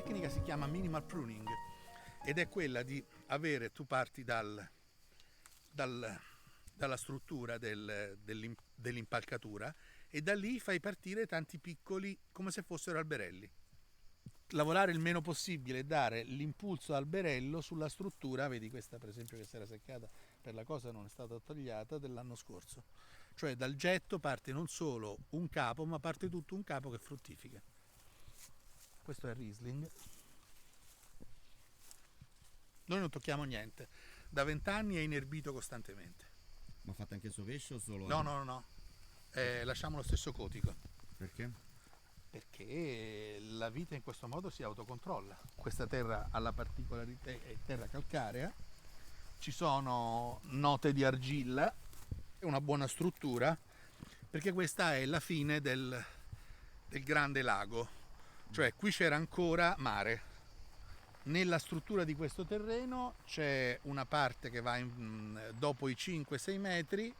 tecnica si chiama minimal pruning ed è quella di avere, tu parti dalla struttura dell'impalcatura e da lì fai partire tanti piccoli come se fossero alberelli. Lavorare il meno possibile e dare l'impulso alberello sulla struttura, vedi questa per esempio che si era seccata per la cosa non è stata tagliata dell'anno scorso, cioè dal getto parte non solo un capo ma parte tutto un capo che fruttifica. Questo è il Riesling. Noi non tocchiamo niente, da 20 anni è inerbito costantemente. Ma fate anche sovescio o solo? No, lasciamo lo stesso cotico. Perché? Perché la vita in questo modo si autocontrolla. Questa terra ha la particolarità, è terra calcarea, ci sono note di argilla e una buona struttura, perché questa è la fine del grande lago, cioè qui c'era ancora mare. Nella struttura di questo terreno c'è una parte che va dopo i 5-6 metri,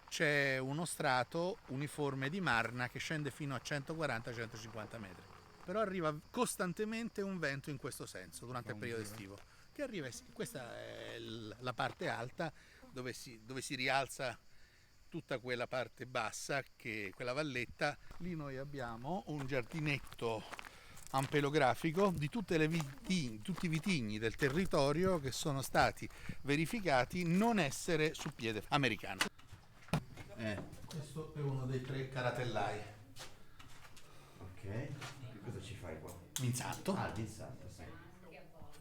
c'è uno strato uniforme di marna che scende fino a 140-150 metri. Però arriva costantemente un vento in questo senso durante il periodo estivo. Che arriva, questa è la parte alta dove si rialza tutta quella parte bassa, che quella valletta. Lì noi abbiamo un giardinetto ampelografico di tutti i vitigni del territorio che sono stati verificati non essere su piede americano. Questo è uno dei 3 caratellai. Ok, che cosa ci fai qua? Vinsanto. Ah, il Vinsanto, sì.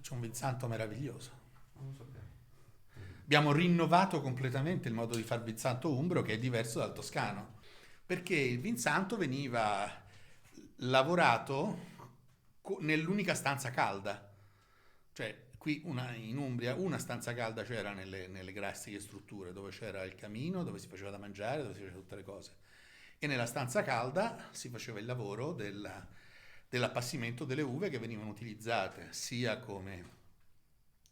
C'è un Vinsanto meraviglioso. Non lo sapevo. Abbiamo rinnovato completamente il modo di far Vinsanto umbro, che è diverso dal toscano, perché il Vinsanto veniva lavorato nell'unica stanza calda, cioè qui in Umbria una stanza calda c'era nelle classiche strutture, dove c'era il camino, dove si faceva da mangiare, dove si facevano tutte le cose, e nella stanza calda si faceva il lavoro dell'appassimento delle uve che venivano utilizzate sia come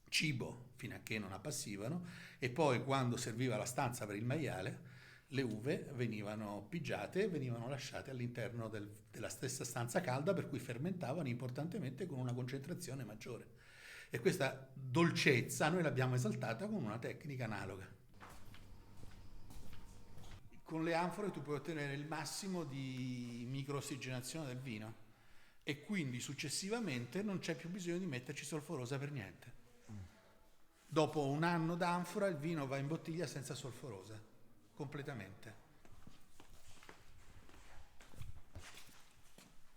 cibo fino a che non appassivano, e poi quando serviva la stanza per il maiale le uve venivano pigiate e venivano lasciate all'interno della stessa stanza calda, per cui fermentavano importantemente con una concentrazione maggiore. E questa dolcezza noi l'abbiamo esaltata con una tecnica analoga. Con le anfore tu puoi ottenere il massimo di microossigenazione del vino e quindi successivamente non c'è più bisogno di metterci solforosa per niente. Dopo un anno d'anfora il vino va in bottiglia senza solforosa, completamente.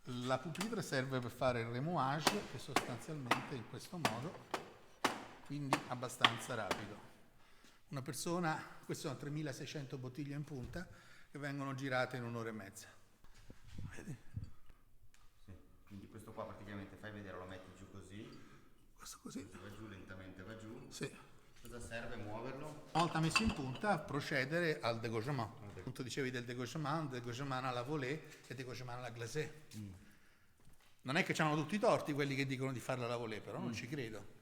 La pupitre serve per fare il remouage, che sostanzialmente in questo modo, quindi abbastanza rapido. Una persona, queste sono 3600 bottiglie in punta che vengono girate in un'ora e mezza. Vedi? Sì, quindi questo qua praticamente fai vedere, lo metti giù così. Questo così. Va giù, lentamente va giù. Sì. Cosa serve? Muoverlo? Una volta messo in punta, procedere al dégorgement. Appunto dicevi del dégorgement alla volée e dégorgement alla glacé. Non è che c'hanno tutti i torti quelli che dicono di farla alla volée, però non ci credo.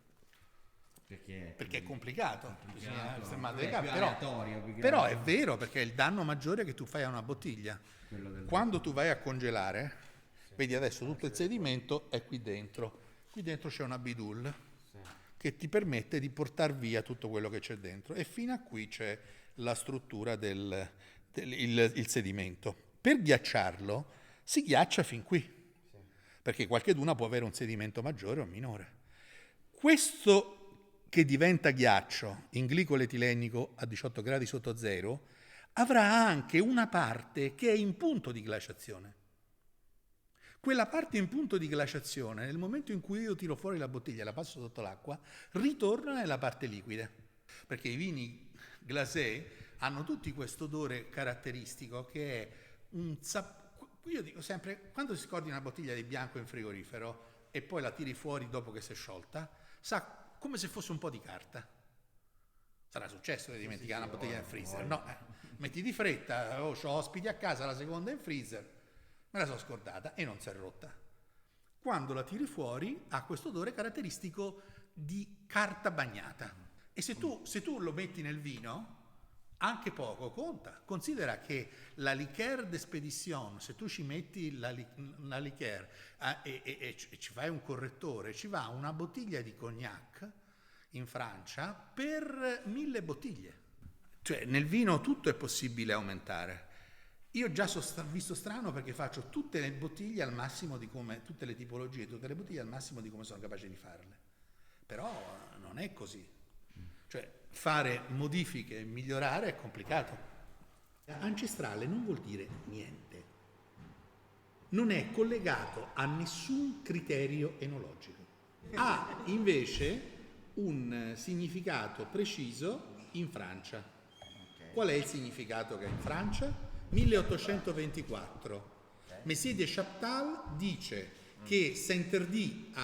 Perché è complicato, bisogna però è vero, perché è il danno maggiore che tu fai a una bottiglia. Quando tu vai a congelare, vedi adesso tutto il sedimento è qui dentro c'è una bidule che ti permette di portare via tutto quello che c'è dentro, e fino a qui c'è la struttura il sedimento. Per ghiacciarlo si ghiaccia fin qui, perché qualcheduna può avere un sedimento maggiore o minore. Questo che diventa ghiaccio in glicolo etilenico a 18 gradi sotto zero avrà anche una parte che è in punto di glaciazione. Quella parte in punto di glaciazione, nel momento in cui io tiro fuori la bottiglia e la passo sotto l'acqua, ritorna nella parte liquida, perché i vini glacé hanno tutti questo odore caratteristico che è un sapore. Io dico sempre, quando si scordi una bottiglia di bianco in frigorifero e poi la tiri fuori dopo che si è sciolta, sa come se fosse un po' di carta. Sarà successo di dimenticare una bottiglia in freezer? No, metti di fretta, c'ho ospiti a casa, la seconda in freezer, me la sono scordata e non si è rotta. Quando la tiri fuori ha questo odore caratteristico di carta bagnata, e se tu lo metti nel vino Anche poco conta. Considera che la liqueur d'espedition, se tu ci metti la liqueur e ci fai un correttore, ci va una bottiglia di cognac in Francia per 1000 bottiglie. Cioè nel vino tutto è possibile aumentare. Io già sono visto strano perché faccio tutte le bottiglie al massimo di come, tutte le tipologie, tutte le bottiglie al massimo di come sono capace di farle. Però non è così. Cioè fare modifiche e migliorare è complicato. Ancestrale non vuol dire niente. Non è collegato a nessun criterio enologico. Ha invece un significato preciso in Francia. Qual è il significato che ha in Francia? 1824. Messier de Chaptal dice che s'interdit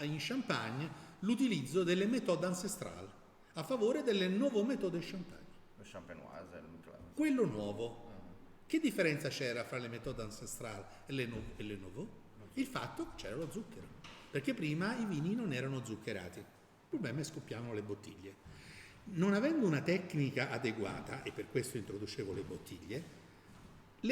in Champagne l'utilizzo delle méthodes ancestrali a favore delle nuove méthodes de Champagne. Lo champenoise, Quello nuovo. Che differenza c'era fra le méthodes ancestrali e le nuove? Il fatto che c'era lo zucchero. Perché prima i vini non erano zuccherati. Il problema è che scoppiavano le bottiglie. Non avendo una tecnica adeguata, e per questo introducevo le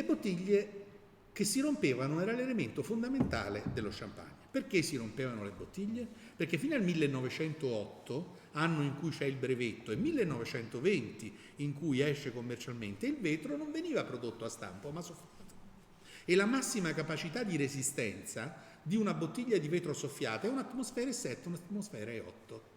bottiglie che si rompevano era l'elemento fondamentale dello champagne. Perché si rompevano le bottiglie? Perché fino al 1908, anno in cui c'è il brevetto, e 1920 in cui esce commercialmente, il vetro non veniva prodotto a stampo ma soffiato. E la massima capacità di resistenza di una bottiglia di vetro soffiata è un'atmosfera e 7, un'atmosfera e 8.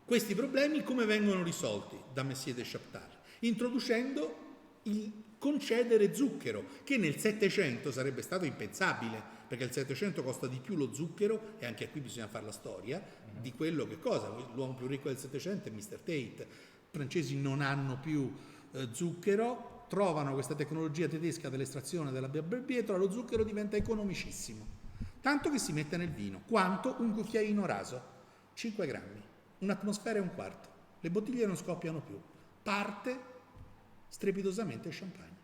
Questi problemi come vengono risolti da Messier de Chaptal? Introducendo il concedere zucchero, che nel Settecento sarebbe stato impensabile, perché il Settecento costa di più lo zucchero, e anche qui bisogna fare la storia, di quello che cosa? L'uomo più ricco del Settecento è Mr. Tate. I francesi non hanno più zucchero, trovano questa tecnologia tedesca dell'estrazione della barbietola, lo zucchero diventa economicissimo, tanto che si mette nel vino. Quanto? Un cucchiaino raso, 5 grammi. Un'atmosfera e un quarto. Le bottiglie non scoppiano più. Parte strepitosamente il champagne.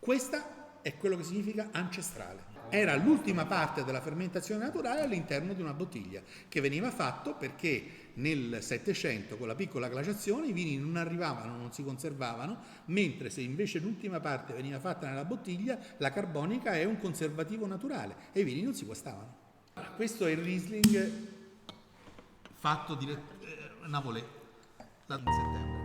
Questa è quello che significa ancestrale. Era l'ultima parte della fermentazione naturale all'interno di una bottiglia, che veniva fatto perché nel Settecento, con la piccola glaciazione, i vini non arrivavano, non si conservavano, mentre se invece l'ultima parte veniva fatta nella bottiglia, la carbonica è un conservativo naturale e i vini non si guastavano. Questo è il Riesling fatto di Navolé in settembre.